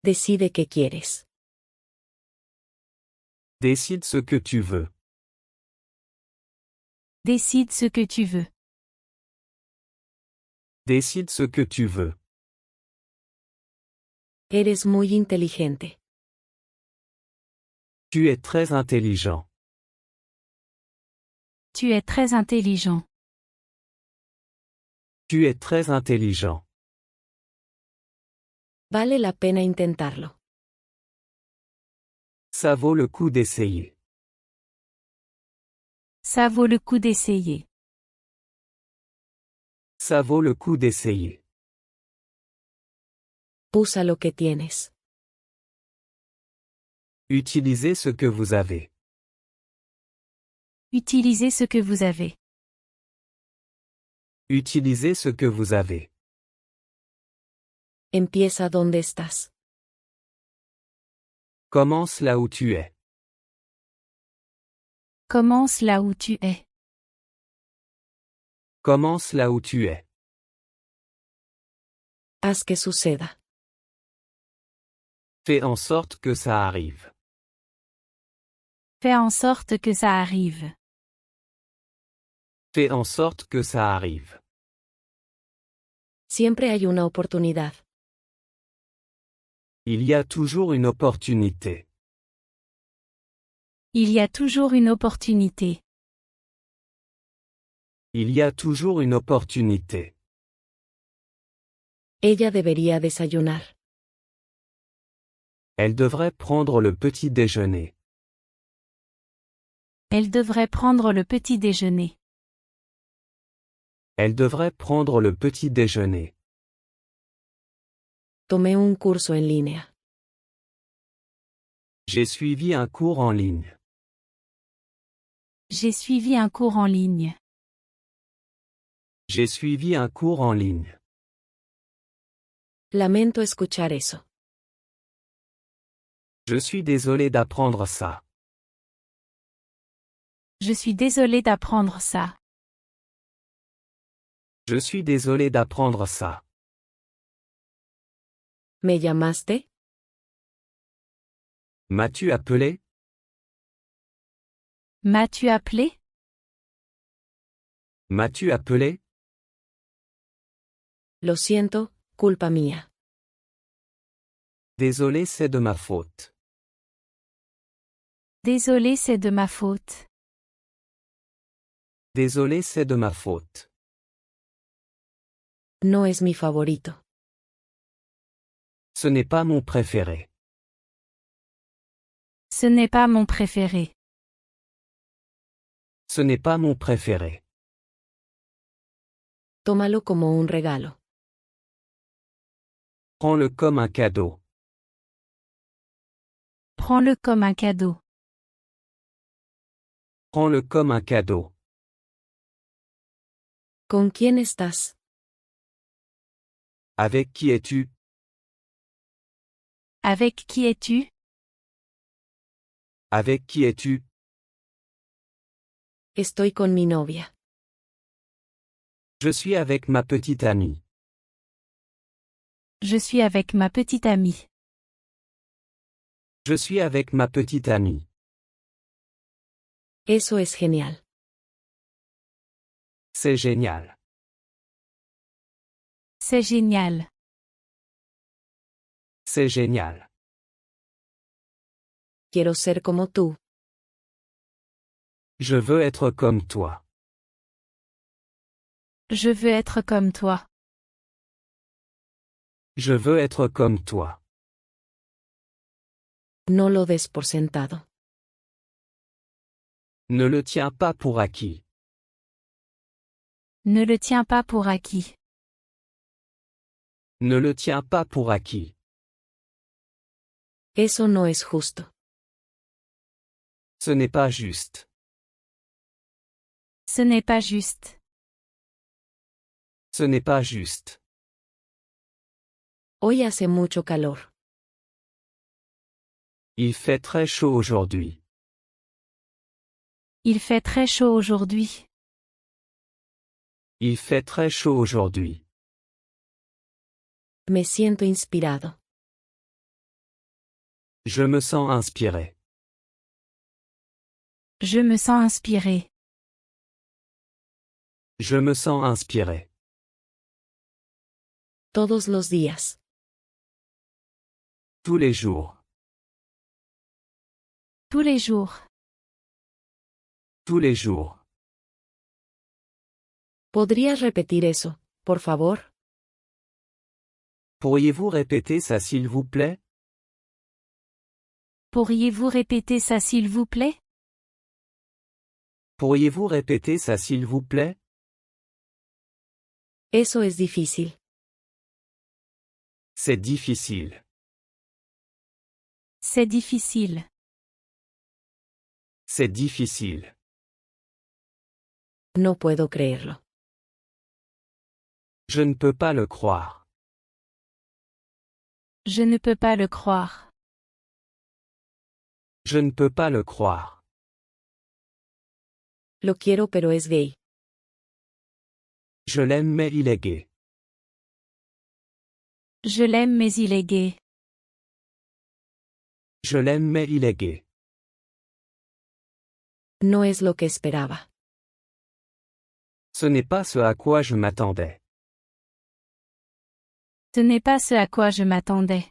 Decide qué quieres. Décide ce que tu veux. Décide ce que tu veux. Décide ce que tu veux. Eres muy inteligente. Tu es très intelligent. Tu es très intelligent. Tu es très intelligent. Vale la pena intentarlo. Ça vaut le coup d'essayer. Ça vaut le coup d'essayer. Ça vaut le coup d'essayer. Usa lo que tienes. Utilisez ce que vous avez. Utilisez ce que vous avez. Utilisez ce que vous avez. Empieza donde estás. Commence là où tu es. Commence là où tu es. Commence là où tu es. Haz que suceda. Fais en sorte que ça arrive. Fais en sorte que ça arrive. Fais en sorte que ça arrive. Siempre hay una oportunidad. Il y a toujours une opportunité. Il y a toujours une opportunité. Il y a toujours une opportunité. Ella debería desayunar. Elle devrait prendre le petit déjeuner. Elle devrait prendre le petit déjeuner. Elle devrait prendre le petit déjeuner. Tomé un curso en línea. J'ai suivi un cours en ligne. J'ai suivi un cours en ligne. J'ai suivi un cours en ligne. Lamento escuchar eso. Je suis désolé d'apprendre ça. Je suis désolé d'apprendre ça. Je suis désolé d'apprendre ça. ¿Me llamaste? M'as-tu appelé? M'as-tu appelé? M'as-tu appelé? Lo siento, culpa mía. Désolé, c'est de ma faute. Désolé, c'est de ma faute. Désolé, c'est de ma faute. No es mi favorito. Ce n'est pas mon préféré. Ce n'est pas mon préféré. Ce n'est pas mon préféré. Tómalo como un regalo. Prends-le comme un cadeau. Prends-le comme un cadeau. Prends-le comme un cadeau. ¿Con quién estás? Avec qui es-tu? Avec qui es-tu? Avec qui es-tu? Estoy con mi novia. Je suis avec ma petite amie. Je suis avec ma petite amie. Je suis avec ma petite amie. Eso es genial. C'est génial. C'est génial. C'est génial. Quiero ser como tú. Je veux être comme toi. Je veux être comme toi. Je veux être comme toi. No lo des por sentado. Ne le tiens pas pour acquis. Ne le tiens pas pour acquis. Ne le tiens pas pour acquis. Eso no es justo. Ce n'est pas juste. Ce n'est pas juste. Ce n'est pas juste. Hoy hace mucho calor. Il fait très chaud aujourd'hui. Il fait très chaud aujourd'hui. Il fait très chaud aujourd'hui. Me siento inspirado. Je me sens inspiré. Je me sens inspiré. Je me sens inspiré. Todos los días. Tous les jours. Tous les jours. Tous les jours. ¿Podrías repetir eso, por favor? Pourriez-vous répéter ça s'il vous plaît? Pourriez-vous répéter ça s'il vous plaît? Pourriez-vous répéter ça s'il vous plaît? Eso es difícil. C'est difficile. C'est difficile. C'est difficile. No puedo creerlo. Je ne peux pas le croire. Je ne peux pas le croire. Je ne peux pas le croire. Lo quiero pero es gay. Je l'aime mais il est gay. Je l'aime mais il est gay. Je l'aime mais il est gay. No es lo que esperaba. Ce n'est pas ce à quoi je m'attendais. Ce n'est pas ce à quoi je m'attendais.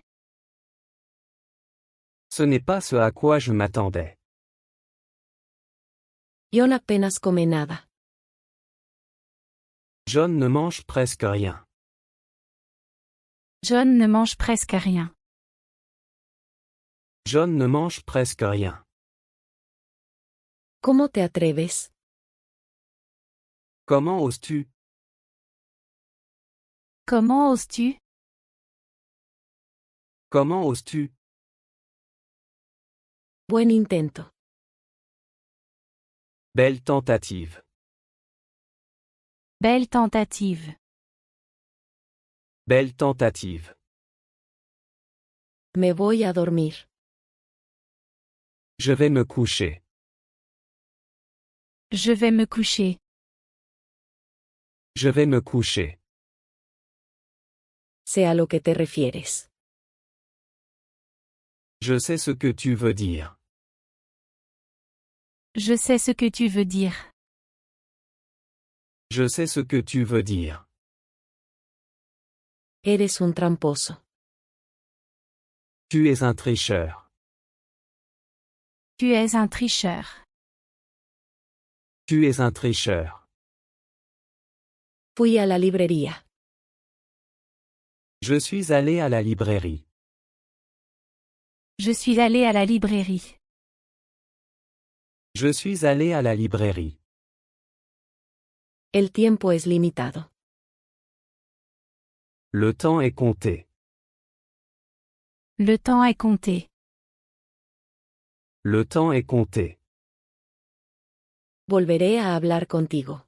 Ce n'est pas ce à quoi je m'attendais. John apenas come nada. John ne mange presque rien. John ne mange presque rien. John ne mange presque rien. ¿Cómo te atreves? Comment oses-tu? Comment oses-tu? Comment oses-tu? Buen intento. Belle tentative. Belle tentative. Belle tentative. Me voy a dormir. Je vais me coucher. Je vais me coucher. Je vais me coucher. Sé a lo que te refieres. Je sais ce que tu veux dire. Je sais ce que tu veux dire. Je sais ce que tu veux dire. Eres un tramposo. Tu es un tricheur. Tu es un tricheur. Tu es un tricheur. Fui a la librería. Je suis allé à la librairie. Je suis allé à la librairie. Je suis allé à la librairie. El tiempo es limitado. Le temps est compté. Le temps est compté. Le temps est compté. Volveré a hablar contigo.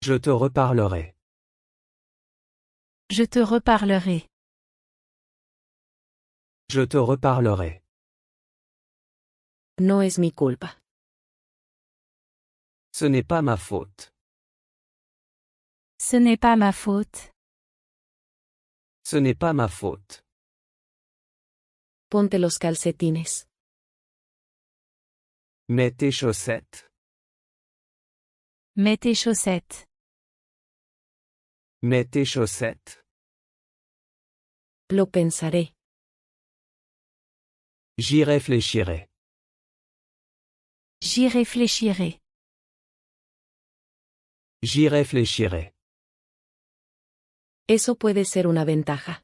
Je te reparlerai. Je te reparlerai. Je te reparlerai. No es mi culpa. Ce n'est pas ma faute. Ce n'est pas ma faute. Ce n'est pas ma faute. Ponte los calcetines. Mets tes chaussettes. Mets tes chaussettes. Mets tes chaussettes. Lo pensaré. J'y réfléchirai. J'y réfléchirai. J'y réfléchirai. Eso puede ser una ventaja.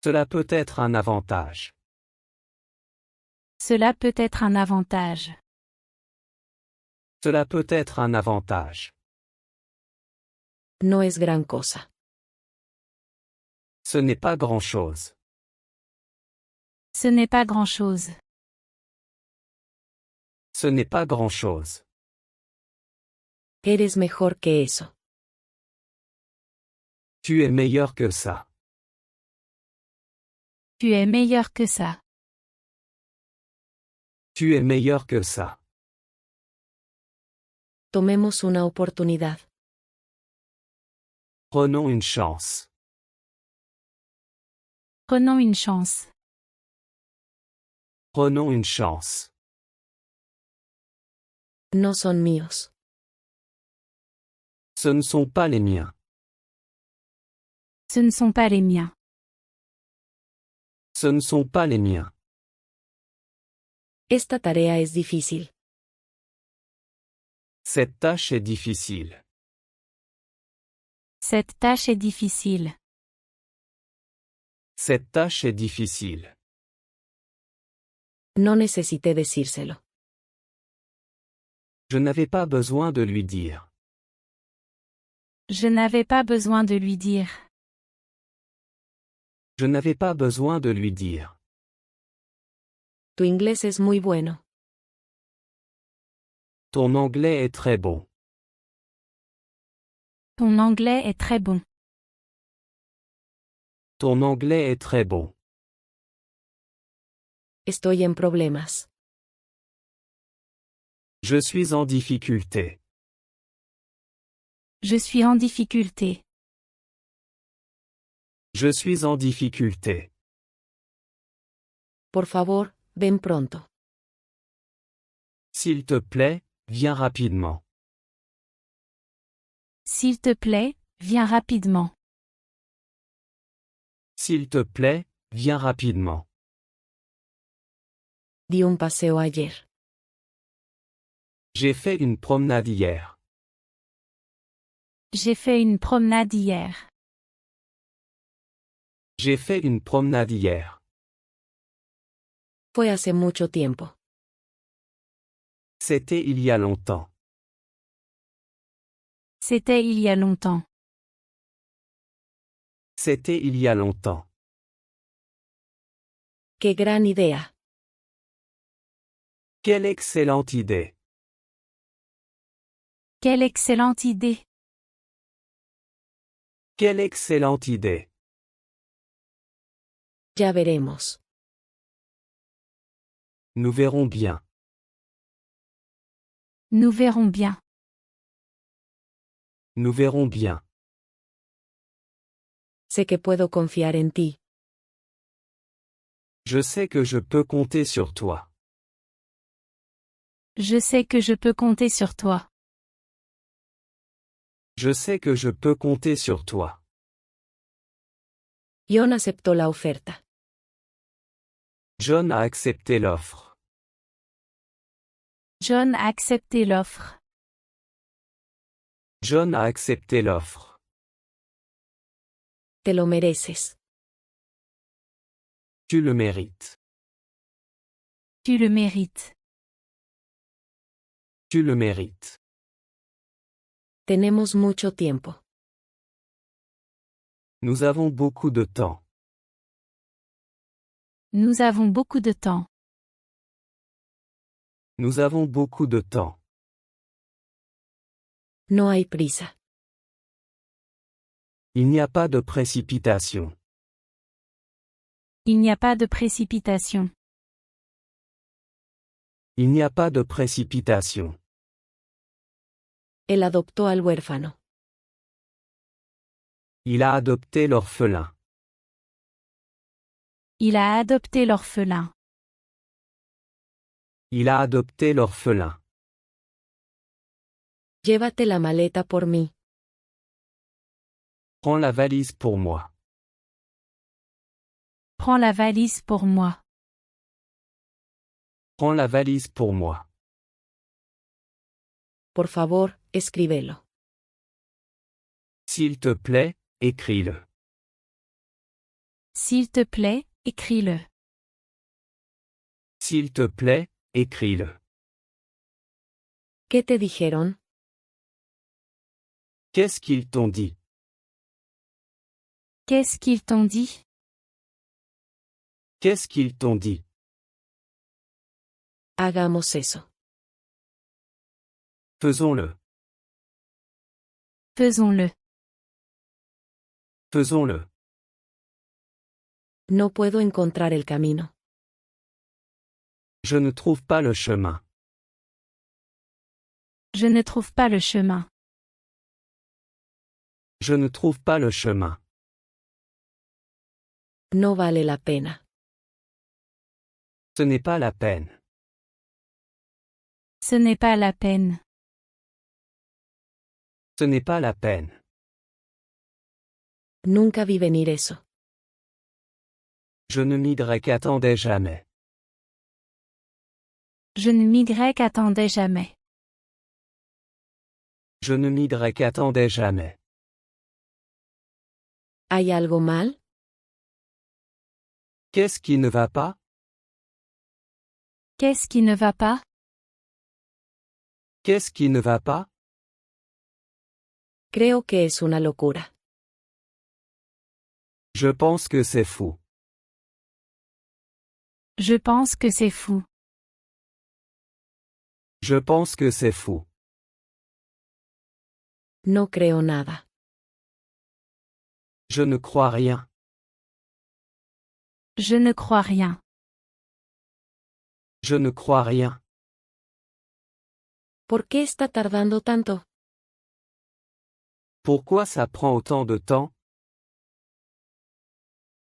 Cela peut être un avantage. Cela peut être un avantage. Cela peut être un avantage. No es gran cosa. Ce n'est pas grand-chose. Ce n'est pas grand-chose. Ce n'est pas grand-chose. Eres mejor que eso. Tu es meilleur que ça. Tu es meilleur que ça. Tu es meilleur que ça. Tomemos una oportunidad. Prenons une chance. Prenons une chance. Prenons une chance. No son míos. Ce ne sont pas les miens. Ce ne sont pas les miens. Ce ne sont pas les miens. Esta tarea es difícil. Cette tâche est difficile. Cette tâche est difficile. Cette tâche est difficile. No necesité decírselo. Je n'avais pas besoin de lui dire. Je n'avais pas besoin de lui dire. Je n'avais pas besoin de lui dire. Tu inglés es muy bueno. Ton anglais est très bon. Ton anglais est très bon. Ton anglais est très bon. Estoy en problemas. Je suis en difficulté. Je suis en difficulté. Je suis en difficulté. Por favor, ven pronto. S'il te plaît, viens rapidement. S'il te plaît, viens rapidement. S'il te plaît, viens rapidement. Di un paseo ayer. J'ai fait une promenade hier. J'ai fait une promenade hier. J'ai fait une promenade hier. Fue hace mucho tiempo. C'était il y a longtemps. C'était il y a longtemps. C'était il y a longtemps. ¡Qué gran idea! Quelle excellente idée. Quelle excellente idée. Quelle excellente idée. Ya veremos. Nous verrons bien. Nous verrons bien. Nous verrons bien. Sé que puedo confiar en ti. Je sais que je peux compter sur toi. Je sais que je peux compter sur toi. Je sais que je peux compter sur toi. John aceptó la oferta. John a accepté l'offre. John a accepté l'offre. John a accepté l'offre. Te lo mereces. Tu le mérites. Tu le mérites. Tu le mérites. Tenemos mucho tiempo. Nous avons beaucoup de temps. Nous avons beaucoup de temps. Nous avons beaucoup de temps. No hay prisa. Il n'y a pas de précipitation. Il n'y a pas de précipitation. Il n'y a pas de précipitation. Él adoptó al huérfano. Il a adopté l'orphelin. Il a adopté l'orphelin. Il a adopté l'orphelin. Llévate la maleta por mí. Prends la valise pour moi. Prends la valise pour moi. Prends la valise pour moi. Por favor, escríbelo. S'il te plaît, écris-le. S'il te plaît, écris-le. S'il te plaît, écris-le. ¿Qué te dijeron? Qu'est-ce qu'ils t'ont dit? Qu'est-ce qu'ils t'ont dit? Qu'est-ce qu'ils t'ont dit? Hagamos eso. Faisons-le. Faisons-le. Faisons-le. No puedo encontrar el camino. Je ne trouve pas le chemin. Je ne trouve pas le chemin. Je ne trouve pas le chemin. No vale la pena. Ce n'est pas la peine. Ce n'est pas la peine. Ce n'est pas la peine. Nunca vi venir eso. Je ne m'y jamais. Je ne m'y jamais. Je ne m'y jamais. ¿Hay algo mal? Qu'est-ce qui ne va pas? Qu'est-ce qui ne va pas? Qu'est-ce qui ne va pas? Creo que es una locura. Je pense que c'est fou. Je pense que c'est fou. Je pense que c'est fou. No creo nada. Je ne crois rien. Je ne crois rien. Je ne crois rien. ¿Por qué está tardando tanto? Pourquoi ça prend autant de temps?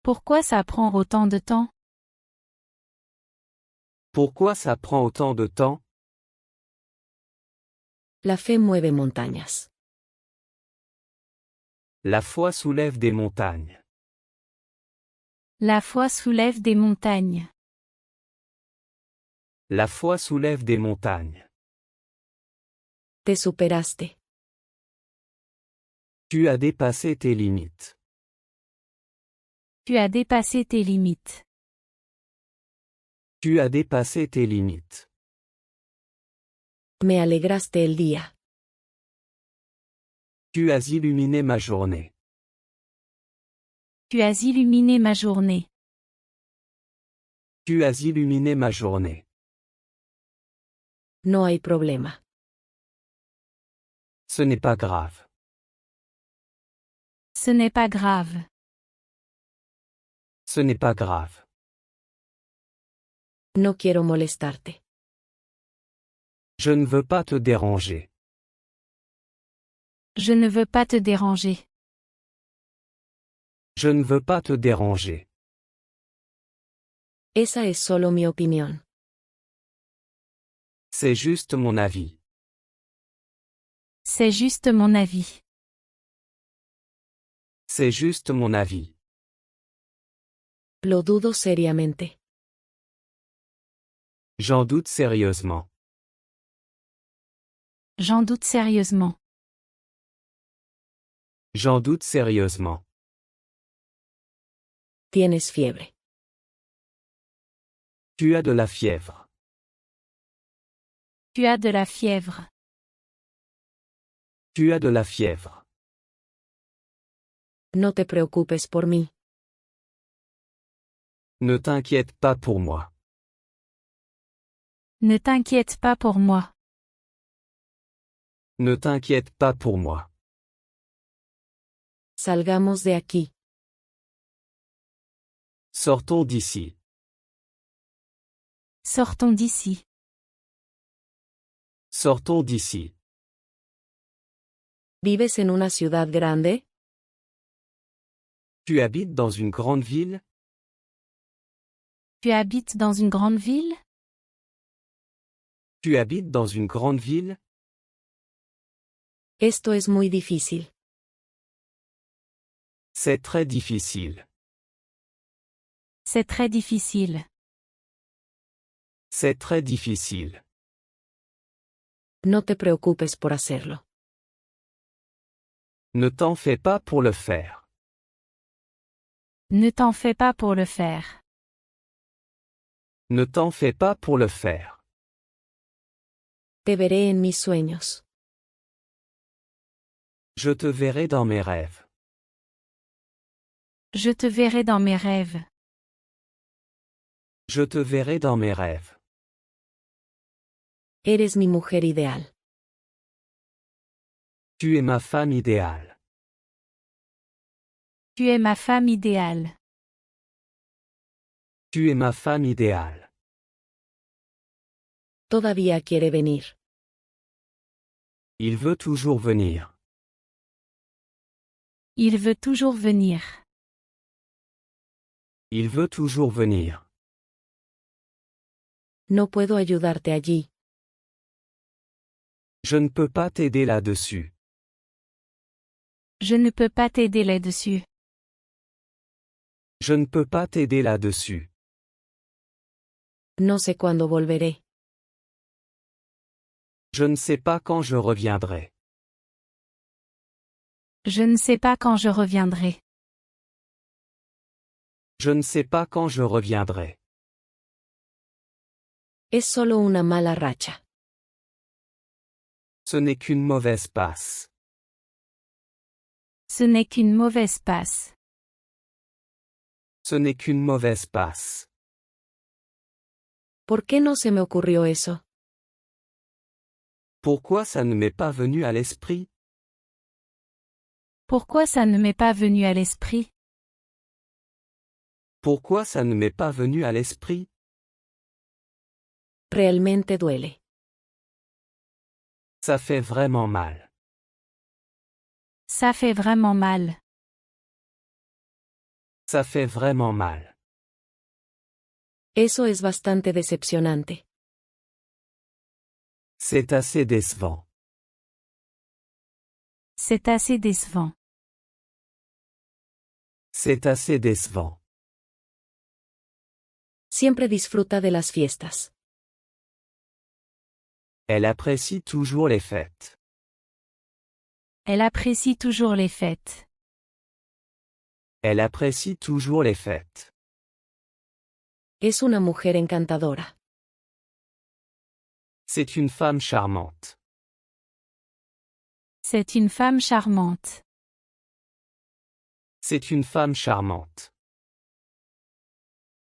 Pourquoi ça prend autant de temps? Pourquoi ça prend autant de temps? La fe mueve montañas. La foi soulève des montagnes. La foi soulève des montagnes. La foi soulève des montagnes. Te superaste. Tu as dépassé tes limites. Tu as dépassé tes limites. Tu as dépassé tes limites. Me alegraste el día. Tu as illuminé ma journée. Tu as illuminé ma journée. Tu as illuminé ma journée. No hay problema. Ce n'est pas grave. Ce n'est pas grave. Ce n'est pas grave. No quiero molestarte. Je ne veux pas te déranger. Je ne veux pas te déranger. Je ne veux pas te déranger. Esa es solo mi opinión. C'est juste mon avis. C'est juste mon avis. C'est juste mon avis. Lo dudo seriamente. J'en doute sérieusement. J'en doute sérieusement. J'en doute sérieusement. Tienes fiebre. Tu as de la fièvre. Tu as de la fièvre. Tu as de la fièvre. No te preocupes por mí. Ne t'inquiète pas pour moi. Ne t'inquiète pas pour moi. Ne t'inquiète pas pour moi. Salgamos de aquí. Sortons d'ici. Sortons d'ici. Sortons d'ici. ¿Vives en una ciudad grande? Tu habites dans une grande ville? Tu habites dans une grande ville? Tu habites dans une grande ville? Esto es muy difícil. C'est très difficile. C'est très difficile. C'est très difficile. No te preocupes por hacerlo. Ne t'en fais pas pour le faire. Ne t'en fais pas pour le faire. Ne t'en fais pas pour le faire. Te veré en mis sueños. Je te verrai dans mes rêves. Je te verrai dans mes rêves. Je te verrai dans mes rêves. Eres mi mujer ideal. Tu es ma femme idéale. Tu es ma femme idéale. Tu es ma femme idéale. Todavía quiere venir. Il veut toujours venir. Il veut toujours venir. Il veut toujours venir. No puedo ayudarte allí. Je ne peux pas t'aider là-dessus. Je ne peux pas t'aider là-dessus. Je ne peux pas t'aider là-dessus. No sé cuándo volveré. Je ne sais pas quand je reviendrai. Je ne sais pas quand je reviendrai. Je ne sais pas quand je reviendrai. Es solo una mala racha. Ce n'est qu'une mauvaise passe. Ce n'est qu'une mauvaise passe. Ce n'est qu'une mauvaise passe. ¿Por qué no se me ocurrió eso? Pourquoi ça ne m'est pas venu à l'esprit? Pourquoi ça ne m'est pas venu à l'esprit? Pourquoi ça ne m'est pas venu à l'esprit? Realmente duele. Ça fait vraiment mal. Ça fait vraiment mal. Ça fait vraiment mal. Eso es bastante decepcionante. C'est assez décevant. C'est assez décevant. C'est assez décevant. Siempre disfruta de las fiestas. Elle apprécie toujours les fêtes. Elle apprécie toujours les fêtes. Elle apprécie toujours les fêtes. Es una mujer encantadora. C'est une femme charmante. C'est une femme charmante. C'est une femme charmante.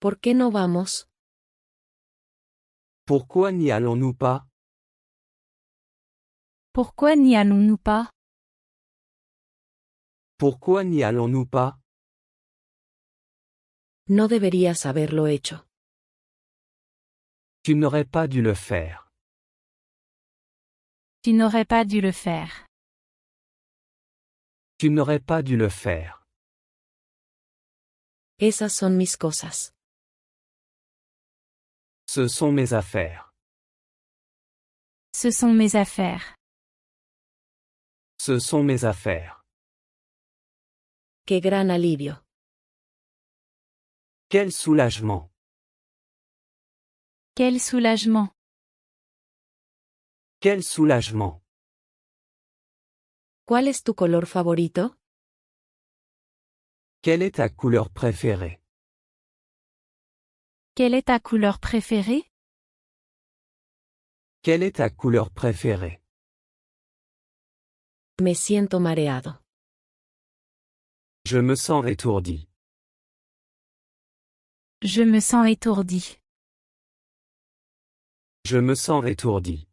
¿Por qué no vamos? Pourquoi n'y allons-nous pas? Pourquoi n'y allons-nous pas? Pourquoi n'y allons-nous pas? No deberías haberlo hecho. Tu n'aurais pas dû le faire. Tu n'aurais pas dû le faire. Tu n'aurais pas dû le faire. Esas son mis cosas. Ce sont mes affaires. Ce sont mes affaires. Ce sont mes affaires. Qué gran alivio. Quel soulagement. Quel soulagement. Quel soulagement. ¿Cuál es tu color favorito? Quelle est ta couleur préférée? Quelle est ta couleur préférée? Quelle est ta couleur préférée? Me siento mareado. Je me sens étourdi. Je me sens étourdi. Je me sens étourdi.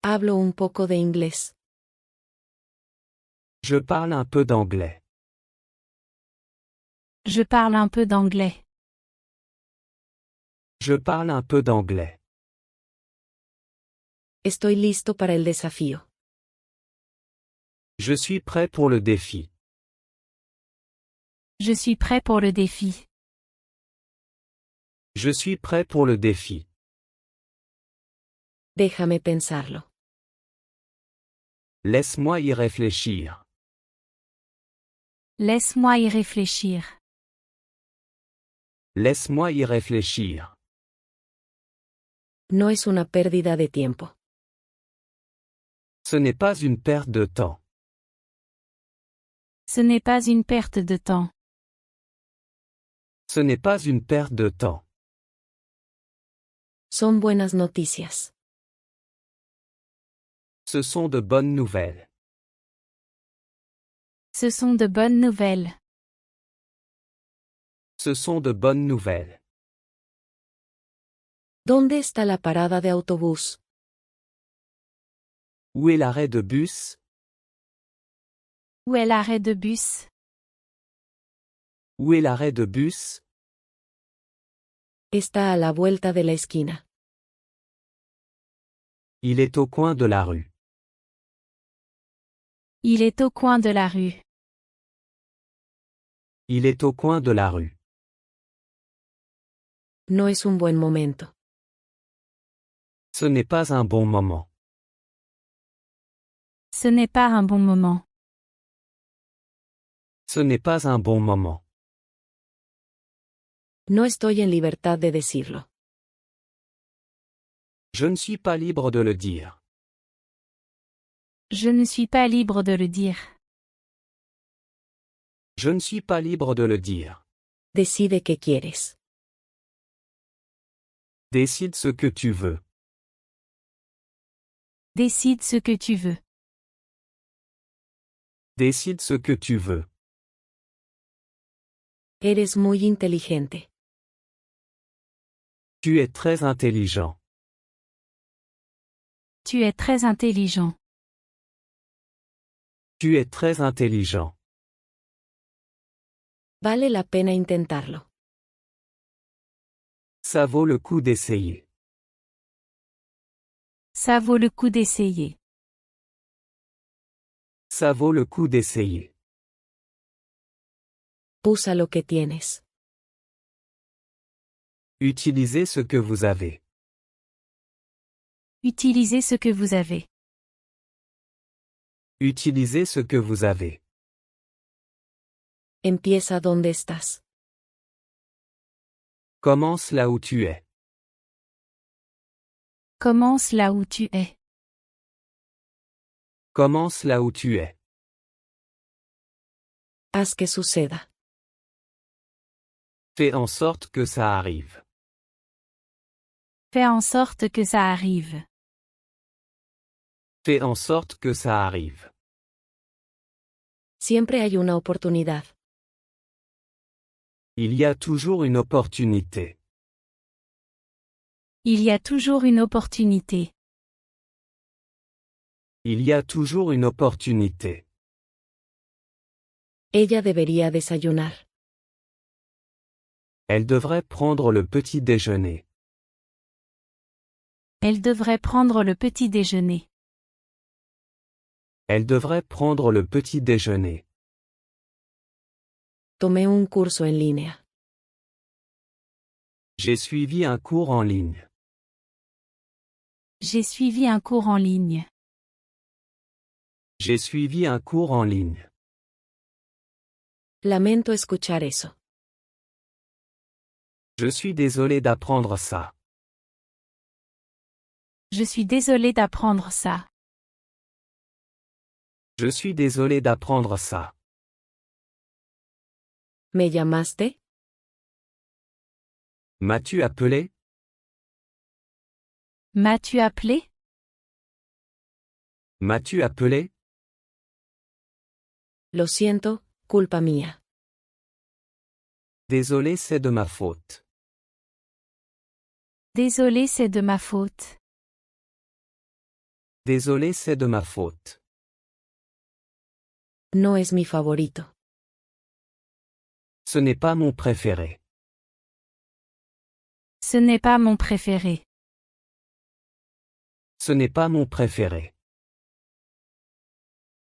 Hablo un poco de inglés. Je parle un peu d'anglais. Je parle un peu d'anglais. Je parle un peu d'anglais. Estoy listo para el desafío. Je suis prêt pour le défi. Je suis prêt pour le défi. Je suis prêt pour le défi. Déjame pensarlo. Laisse-moi y réfléchir. Laisse-moi y réfléchir. Laisse-moi y réfléchir. No es una pérdida de tiempo. Ce n'est pas une perte de temps. Ce n'est pas une perte de temps. Ce n'est pas une perte de temps. Son buenas noticias. Ce sont de bonnes nouvelles. Ce sont de bonnes nouvelles. Ce sont de bonnes nouvelles. ¿Dónde está la parada de autobús? Où est l'arrêt de bus? Où est l'arrêt de bus? Où est l'arrêt de bus? Está a la vuelta de la esquina. Il est au coin de la rue. Il est au coin de la rue. Il est au coin de la rue. No es un buen momento. Ce n'est pas un bon moment. Ce n'est pas un bon moment. Ce n'est pas un bon moment. No estoy en libertad de decirlo. Je ne suis pas libre de le dire. Je ne suis pas libre de le dire. Je ne suis pas libre de le dire. Decide qué quieres. Décide ce que tu veux. Décide ce que tu veux. Décide ce que tu veux. Eres muy inteligente. Tu es très intelligent. Tu es très intelligent. Tu es très intelligent. Vale la pena intentarlo. Ça vaut le coup d'essayer. Ça vaut le coup d'essayer. Ça vaut le coup d'essayer. Usa lo que tienes. Utilisez ce que vous avez. Utilisez ce que vous avez. Utilisez ce que vous avez. Empieza donde estás. Commence là où tu es. Commence là où tu es. Commence là où tu es. Haz que suceda. Fais en sorte que ça arrive. Fais en sorte que ça arrive. Fais en sorte que ça arrive. Siempre hay una oportunidad. Il y a toujours une opportunité. Il y a toujours une opportunité. Il y a toujours une opportunité. Ella debería desayunar. Elle devrait prendre le petit déjeuner. Elle devrait prendre le petit déjeuner. Elle devrait prendre le petit déjeuner. Tomé un curso en línea. J'ai suivi un cours en ligne. J'ai suivi un cours en ligne. J'ai suivi un cours en ligne. Lamento escuchar eso. Je suis désolé d'apprendre ça. Je suis désolé d'apprendre ça. Je suis désolé d'apprendre ça. ¿Me llamaste? M'as-tu appelé? M'as-tu appelé? M'as-tu appelé? Lo siento, culpa mía. Désolé, c'est de ma faute. Désolé, c'est de ma faute. Désolé, c'est de ma faute. No es mi favorito. Ce n'est pas mon préféré. Ce n'est pas mon préféré. Ce n'est pas mon préféré.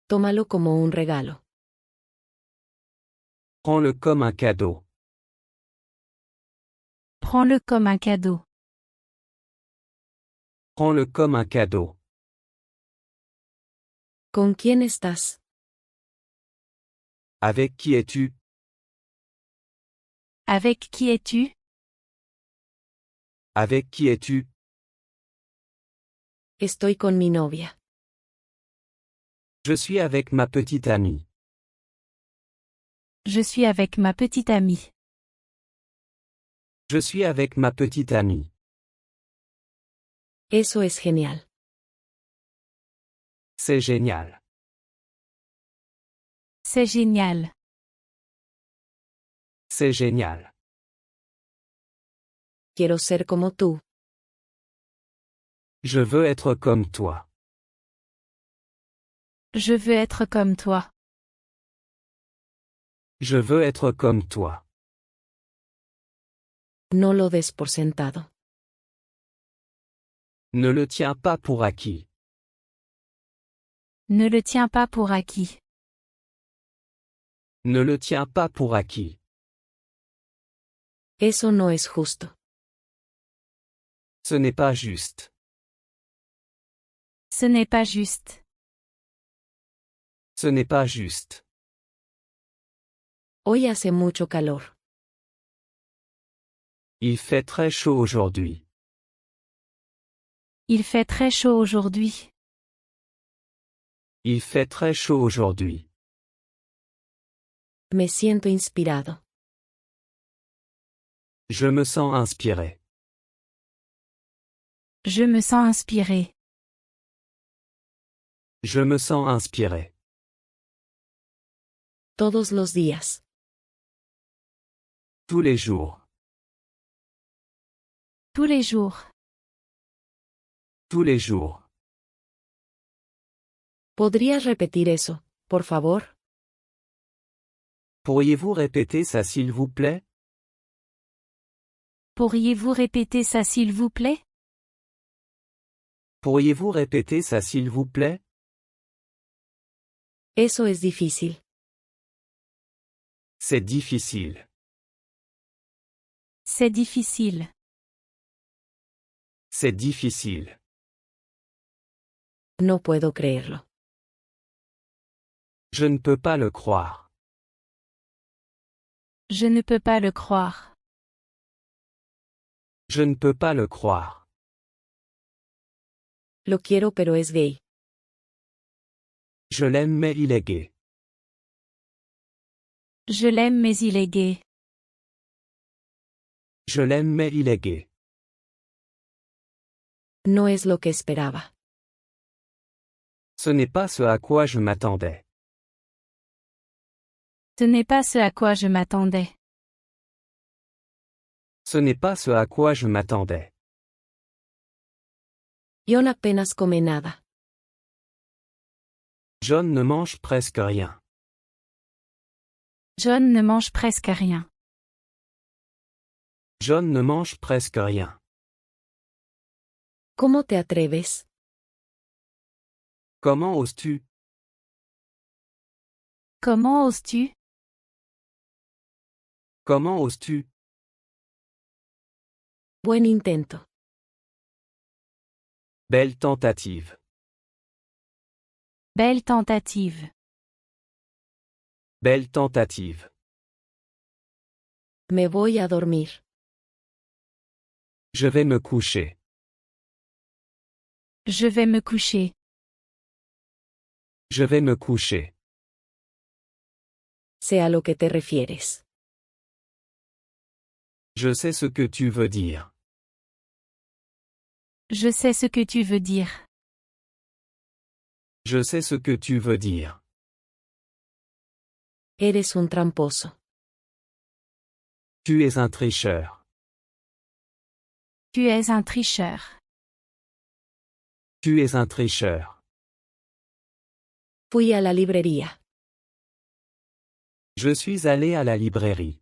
Tómalo como un regalo. Prends-le comme un cadeau. Prends-le comme un cadeau. Prends-le comme un cadeau. ¿Con quién estás? Avec qui es-tu? Avec qui es-tu? Avec qui es-tu? Estoy con mi novia. Je suis avec ma petite amie. Je suis avec ma petite amie. Je suis avec ma petite amie. Eso es genial. C'est génial. C'est génial. C'est génial. Quiero ser como tú. Je veux être comme toi. Je veux être comme toi. Je veux être comme toi. No lo des por sentado. Ne le tiens pas pour acquis. Ne le tiens pas pour acquis. Ne le tiens pas pour acquis. Eso no es justo. Ce n'est pas juste. Ce n'est pas juste. Ce n'est pas juste. Hoy hace mucho calor. Il fait très chaud aujourd'hui. Il fait très chaud aujourd'hui. Il fait très chaud aujourd'hui. Me siento inspirado. Je me sens inspiré. Je me sens inspiré. Je me sens inspiré. Todos los días. Tous les jours. Tous les jours. Tous les jours. ¿Podrías repetir eso, por favor? Pourriez-vous répéter ça s'il vous plaît? Pourriez-vous répéter ça s'il vous plaît? Pourriez-vous répéter ça s'il vous plaît? Eso es difícil. C'est difficile. C'est difficile. C'est difficile. No puedo creerlo. Je ne peux pas le croire. Je ne peux pas le croire. Je ne peux pas le croire. Lo quiero pero es gay. Je l'aime mais il est gay. Je l'aime mais il est gay. Je l'aime mais il est gay. No es lo que esperaba. Ce n'est pas ce à quoi je m'attendais. Ce n'est pas ce à quoi je m'attendais. Ce n'est pas ce à quoi je m'attendais. John apenas come nada. John ne mange presque rien. John ne mange presque rien. John ne mange presque rien. ¿Cómo te atreves? Comment oses-tu? Comment oses-tu? Comment oses-tu? Buen intento. Belle tentative. Belle tentative. Belle tentative. Me voy a dormir. Je vais me coucher. Je vais me coucher. Je vais me coucher. Sé a lo que te refieres. Je sais ce que tu veux dire. Je sais ce que tu veux dire. Je sais ce que tu veux dire. Eres un tramposo. Tu es un tricheur. Tu es un tricheur. Tu es un tricheur. Fui a la librería. Je suis allé à la librairie.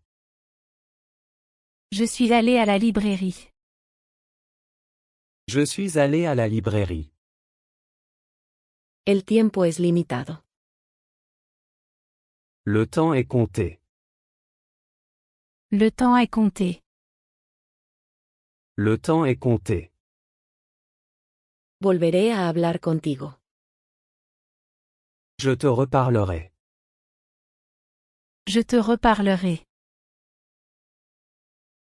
Je suis allé à la librairie. Je suis allé à la librairie. El tiempo es limitado. Le temps est compté. Le temps est compté. Le temps est compté. Volveré a hablar contigo. Je te reparlerai. Je te reparlerai.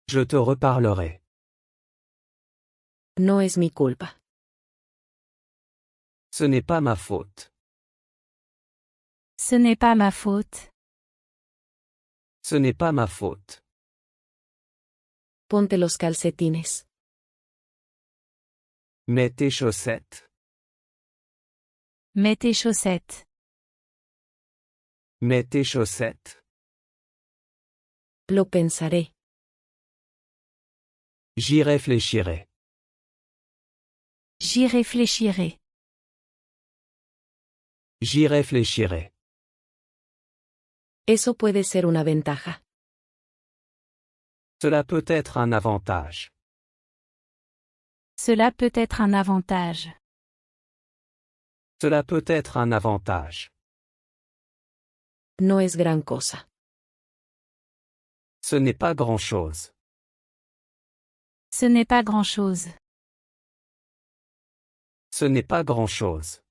Je te reparlerai. No es mi culpa. Ce n'est pas ma faute. Ce n'est pas ma faute. Ce n'est pas ma faute. Ponte los calcetines. Mets tes chaussettes. Mets tes chaussettes. Mets tes chaussettes. Lo pensaré. J'y réfléchirai. J'y réfléchirai. J'y réfléchirai. Eso puede ser una ventaja. Cela peut être un avantage. Cela peut être un avantage. Cela peut être un avantage. No es gran cosa. Ce n'est pas grand-chose. Ce n'est pas grand-chose. Ce n'est pas grand-chose.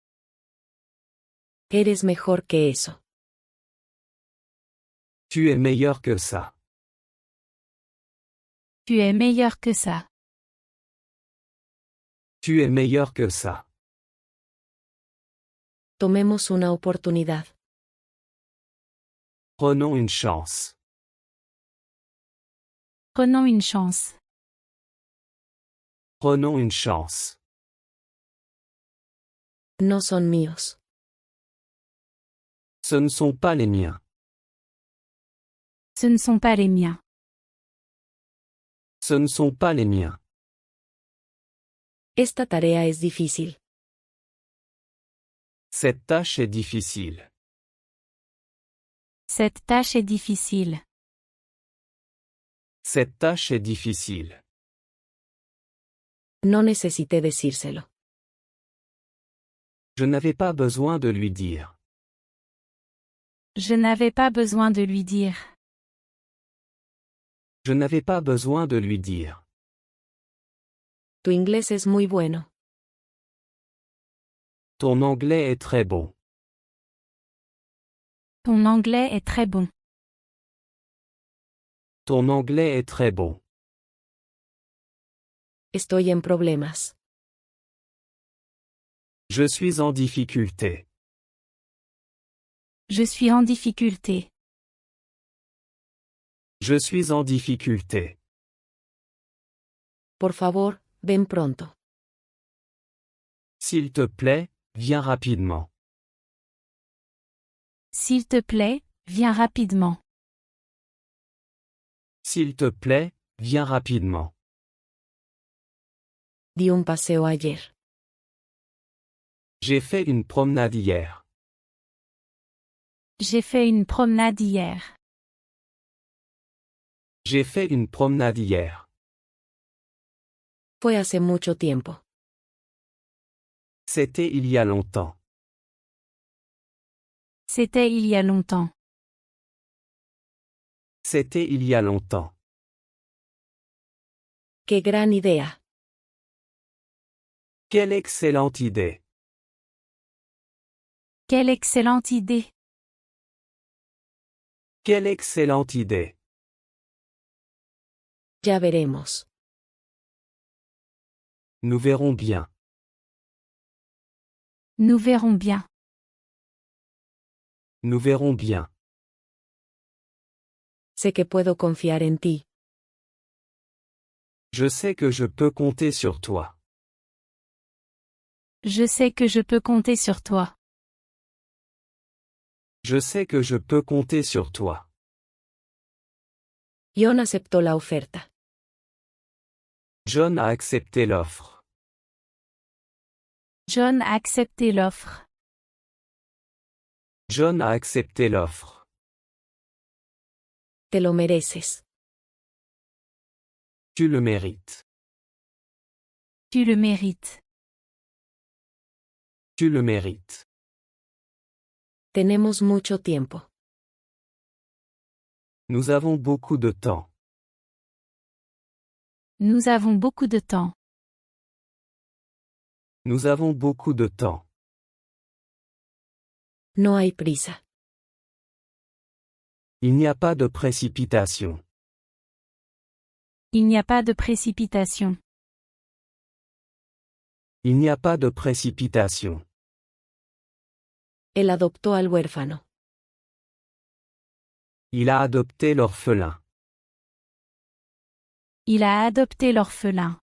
Eres mejor que eso. Tu es meilleur que ça. Tu es meilleur que ça. Tu es meilleur que ça. Tomemos una oportunidad. Prenons une chance. Prenons une chance. Prenons une chance. No son míos. Ce ne sont pas les miens. Ce ne sont pas les miens. Ce ne sont pas les miens. Esta tarea es difícil. Cette tâche est difficile. Cette tâche est difficile. Cette tâche est difficile. No necesité decírselo. Je n'avais pas besoin de lui dire. Je n'avais pas besoin de lui dire. Je n'avais pas besoin de lui dire. Tu inglés es muy bueno. Ton anglais est très bon. Ton anglais est très bon. Ton anglais est très bon. Estoy en problemas. Je suis en difficulté. Je suis en difficulté. Je suis en difficulté. Por favor, ven pronto. S'il te plaît, viens rapidement. S'il te plaît, viens rapidement. S'il te plaît, viens rapidement. Di un paseo ayer. J'ai fait une promenade hier. J'ai fait une promenade hier. J'ai fait une promenade hier. Fue hace mucho tiempo. C'était il y a longtemps. C'était il y a longtemps. C'était il y a longtemps. ¡Qué gran idea! Quelle excellente idée. Quelle excellente idée. Quelle excellente idée. Ya veremos. Nous verrons bien. Nous verrons bien. Nous verrons bien. Sé que puedo confiar en ti. Je sais que je peux compter sur toi. Je sais que je peux compter sur toi. Je sais que je peux compter sur toi. John aceptó la oferta. John a accepté l'offre. John a accepté l'offre. John a accepté l'offre. Te lo mereces. Tu le mérites. Tu le mérites. Tu le mérites. Tenemos mucho tiempo. Nous avons beaucoup de temps. Nous avons beaucoup de temps. Nous avons beaucoup de temps. No hay prisa. Il n'y a pas de précipitation. Il n'y a pas de précipitation. Il n'y a pas de précipitation. Él adoptó al huérfano. Il a adopté l'orphelin. Il a adopté l'orphelin.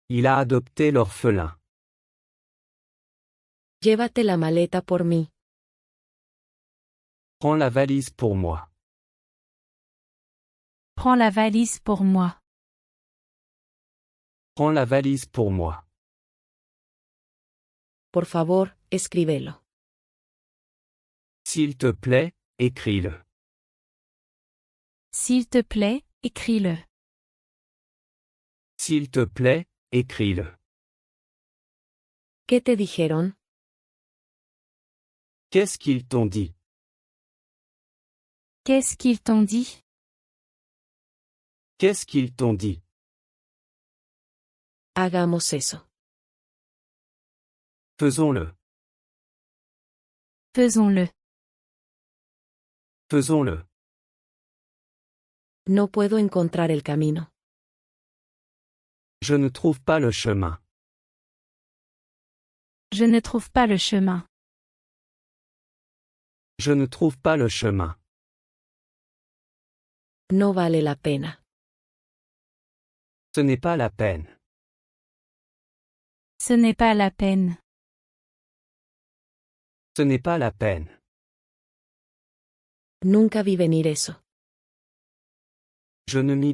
Il a adopté l'orphelin. Llévate la maleta por mí. Prends la valise pour moi. Prends la valise pour moi. Prends la valise pour moi. Por favor, escríbelo. S'il te plaît, écris-le. S'il te plaît, écris-le. S'il te plaît, écris-le. ¿Qué te dijeron? Qu'est-ce qu'ils t'ont dit? Qu'est-ce qu'ils t'ont dit? Qu'est-ce qu'ils t'ont dit? Hagamos eso. Faisons-le. Faisons-le. Faisons-le. No puedo encontrar el camino. Je ne trouve pas le chemin. Je ne trouve pas le chemin. Je ne trouve pas le chemin. No vale la pena. Ce n'est pas la peine. Ce n'est pas la peine. Ce n'est pas la peine. Nunca vi venir eso. Je ne m'y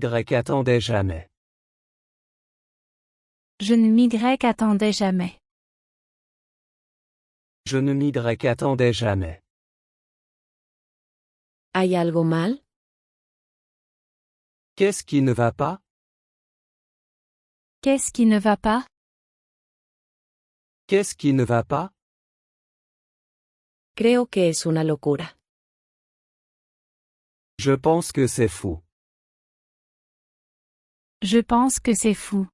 jamais. Je ne m'y jamais. Je ne m'y jamais. ¿Hay algo mal? Qu'est-ce qui ne va pas? Qu'est-ce qui ne va pas? Qu'est-ce qui ne va pas? Creo que es una locura. Je pense que c'est fou. Je pense que c'est fou.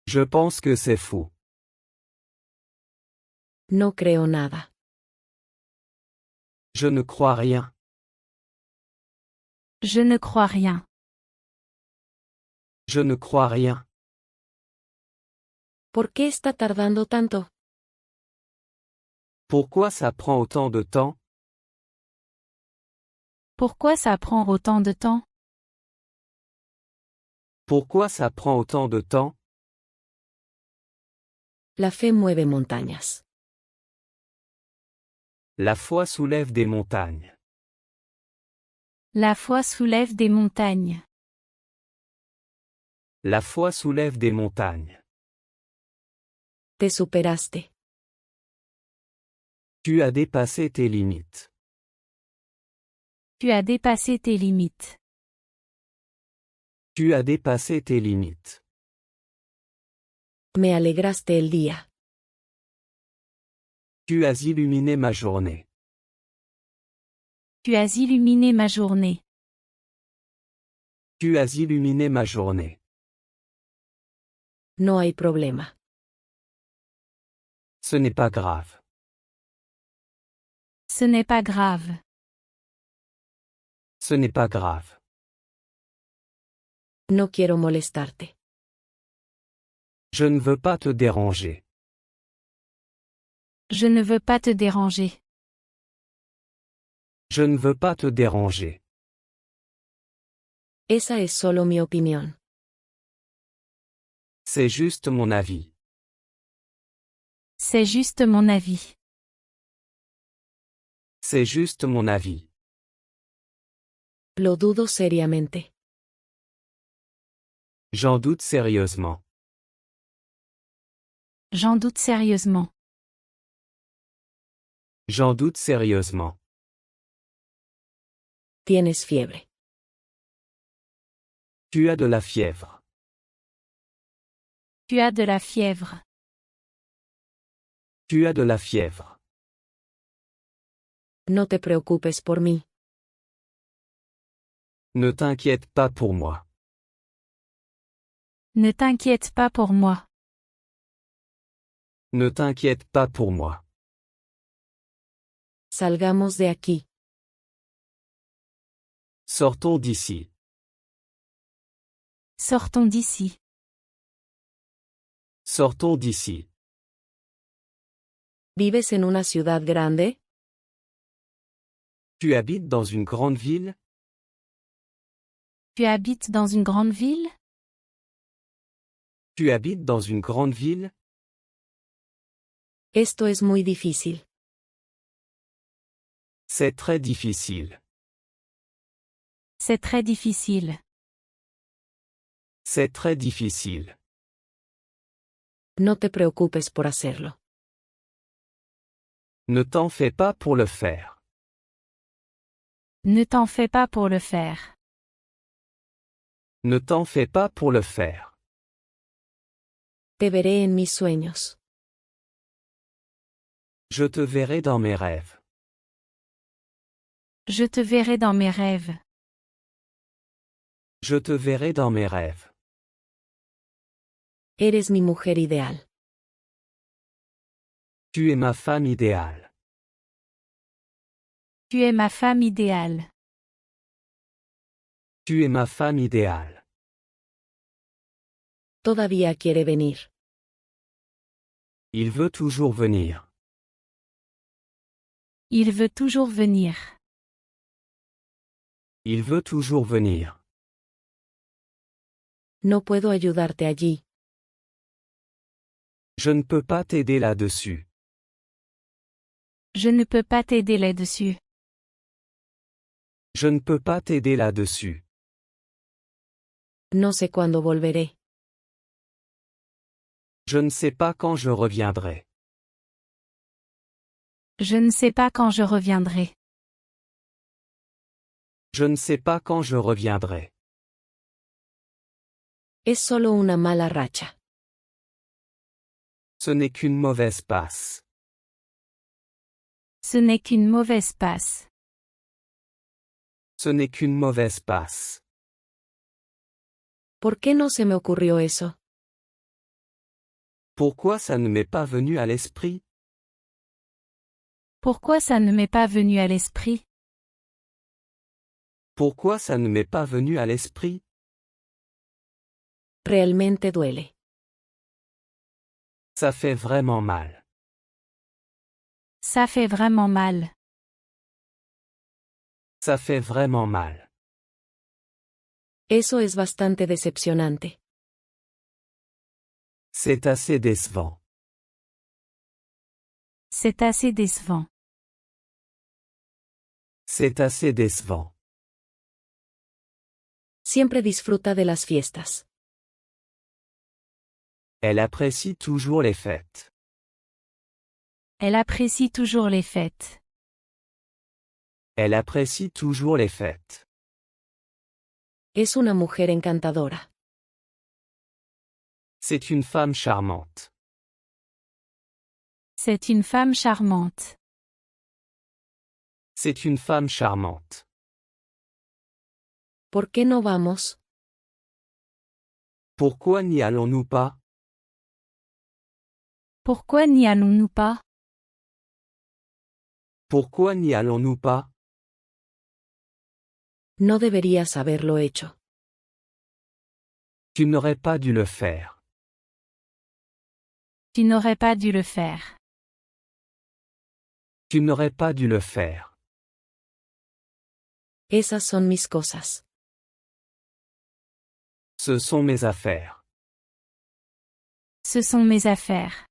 Je pense que c'est fou. No creo nada. Je ne crois rien. Je ne crois rien. Je ne crois rien. ¿Por qué está tardando tanto? Pourquoi ça prend autant de temps? Pourquoi ça prend autant de temps? Pourquoi ça prend autant de temps? La fe mueve montañas. La foi soulève des montagnes. La foi soulève des montagnes. La foi soulève des montagnes. Te superaste. Tu as dépassé tes limites. Tu as dépassé tes limites. Tu as dépassé tes limites. Me alegraste el día. Tu as illuminé ma journée. Tu as illuminé ma journée. Tu as illuminé ma journée. No hay problema. Ce n'est pas grave. Ce n'est pas grave. Ce n'est pas grave. No quiero molestarte. Je ne veux pas te déranger. Je ne veux pas te déranger. Je ne veux pas te déranger. Esa es solo mi opinión. C'est juste mon avis. C'est juste mon avis. C'est juste mon avis. Lo dudo seriamente. J'en doute sérieusement. J'en doute sérieusement. J'en doute sérieusement. Tienes fiebre. Tu as de la fièvre. Tu as de la fièvre. Tu as de la fièvre. No te preocupes por mí. Ne t'inquiète pas pour moi. Ne t'inquiète pas pour moi. Ne t'inquiète pas pour moi. Salgamos de aquí. Sortons d'ici. Sortons d'ici. Sortons d'ici. ¿Vives en una ciudad grande? Tu habites dans une grande ville? Tu habites dans une grande ville? Tu habites dans une grande ville? Esto es muy difícil. C'est très difficile. C'est très difficile. C'est très difficile. No te preocupes por hacerlo. Ne t'en fais pas pour le faire. Ne t'en fais pas pour le faire. Ne t'en fais pas pour le faire. Te veré en mis sueños. Je te verrai dans mes rêves. Je te verrai dans mes rêves. Je te verrai dans mes rêves. Eres mi mujer ideal. Tu es ma femme idéale. Tu es ma femme idéale. Tu es ma femme idéale. Todavía quiere venir. Il veut toujours venir. Il veut toujours venir. Il veut toujours venir. No puedo ayudarte allí. Je ne peux pas t'aider là-dessus. Je ne peux pas t'aider là-dessus. Je ne peux pas t'aider là-dessus. No sé cuándo volveré. Je ne sais pas quand je reviendrai. Je ne sais pas quand je reviendrai. Je ne sais pas quand je reviendrai. Es solo una mala racha. Ce n'est qu'une mauvaise passe. Ce n'est qu'une mauvaise passe. Ce n'est qu'une mauvaise passe. ¿Por qué no se me ocurrió eso? Pourquoi ça ne m'est pas venu à l'esprit? Pourquoi ça ne m'est pas venu à l'esprit? Pourquoi ça ne m'est pas venu à l'esprit? Realmente duele. Ça fait vraiment mal. Ça fait vraiment mal. Ça fait vraiment mal. Eso es bastante decepcionante. C'est assez décevant. C'est assez décevant. C'est assez décevant. Siempre disfruta de las fiestas. Elle apprécie toujours les fêtes. Elle apprécie toujours les fêtes. Elle apprécie toujours les fêtes. Es una mujer encantadora. C'est une femme charmante. C'est une femme charmante. C'est une femme charmante. ¿Por qué no vamos? Pourquoi n'y allons-nous pas? Pourquoi n'y allons-nous pas? Pourquoi n'y allons-nous pas? No deberías haberlo hecho. Tu n'aurais pas dû le faire. Tu n'aurais pas dû le faire. Tu n'aurais pas dû le faire. Esas son mis cosas. Ce sont mes affaires. Ce sont mes affaires.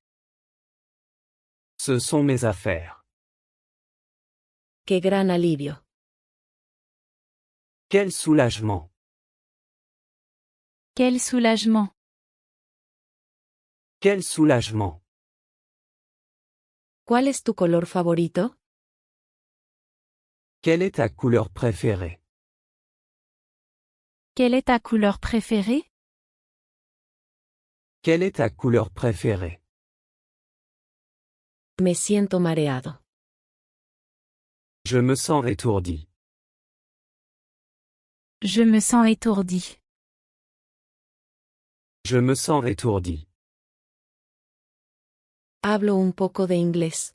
Ce sont mes affaires. Qué gran alivio. Quel soulagement. Quel soulagement. Quel soulagement. ¿Cuál es tu color favorito? Quelle est ta couleur préférée? Quelle est ta couleur préférée? Quelle est ta couleur préférée? Me siento mareado. Je me sens étourdi. Je me sens étourdi. Je me sens étourdi. Hablo un poco de inglés.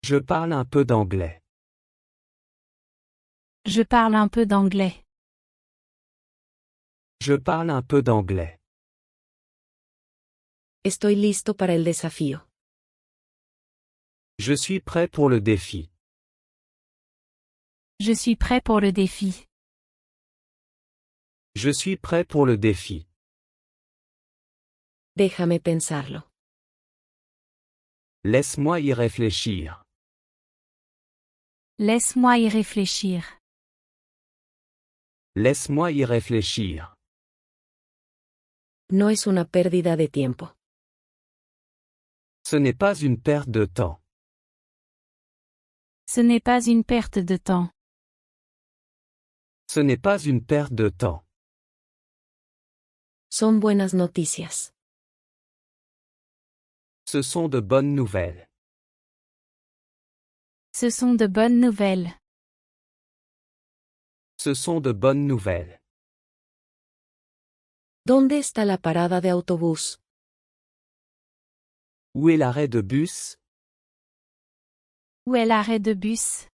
Je parle un peu d'anglais. Je parle un peu d'anglais. Je parle un peu d'anglais. Estoy listo para el desafío. Je suis prêt pour le défi. Je suis prêt pour le défi. Je suis prêt pour le défi. Déjame pensarlo. Laisse-moi y réfléchir. Laisse-moi y réfléchir. Laisse-moi y réfléchir. No es una pérdida de tiempo. Ce n'est pas une perte de temps. Ce n'est pas une perte de temps. Ce n'est pas une perte de temps. Son buenas noticias. Ce sont de bonnes nouvelles. Ce sont de bonnes nouvelles. Ce sont de bonnes nouvelles. ¿Dónde está la parada de autobús? Où est l'arrêt de bus? Où est l'arrêt de bus?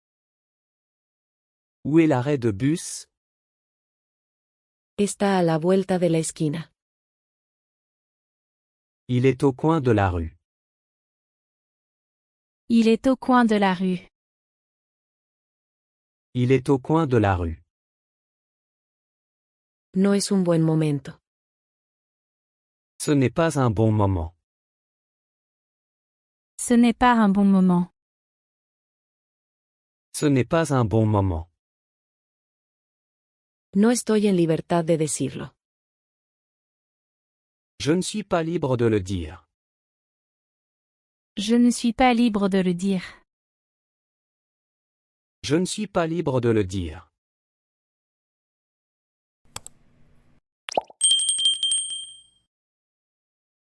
Où est l'arrêt de bus? Está a la vuelta de la esquina. Il est au coin de la rue. Il est au coin de la rue. Il est au coin de la rue. No es un buen momento. Ce n'est pas un bon moment. Ce n'est pas un bon moment. Ce n'est pas un bon moment. No estoy en libertad de decirlo. Je ne suis pas libre de le dire. Je ne suis pas libre de le dire. Je ne suis pas libre de le dire.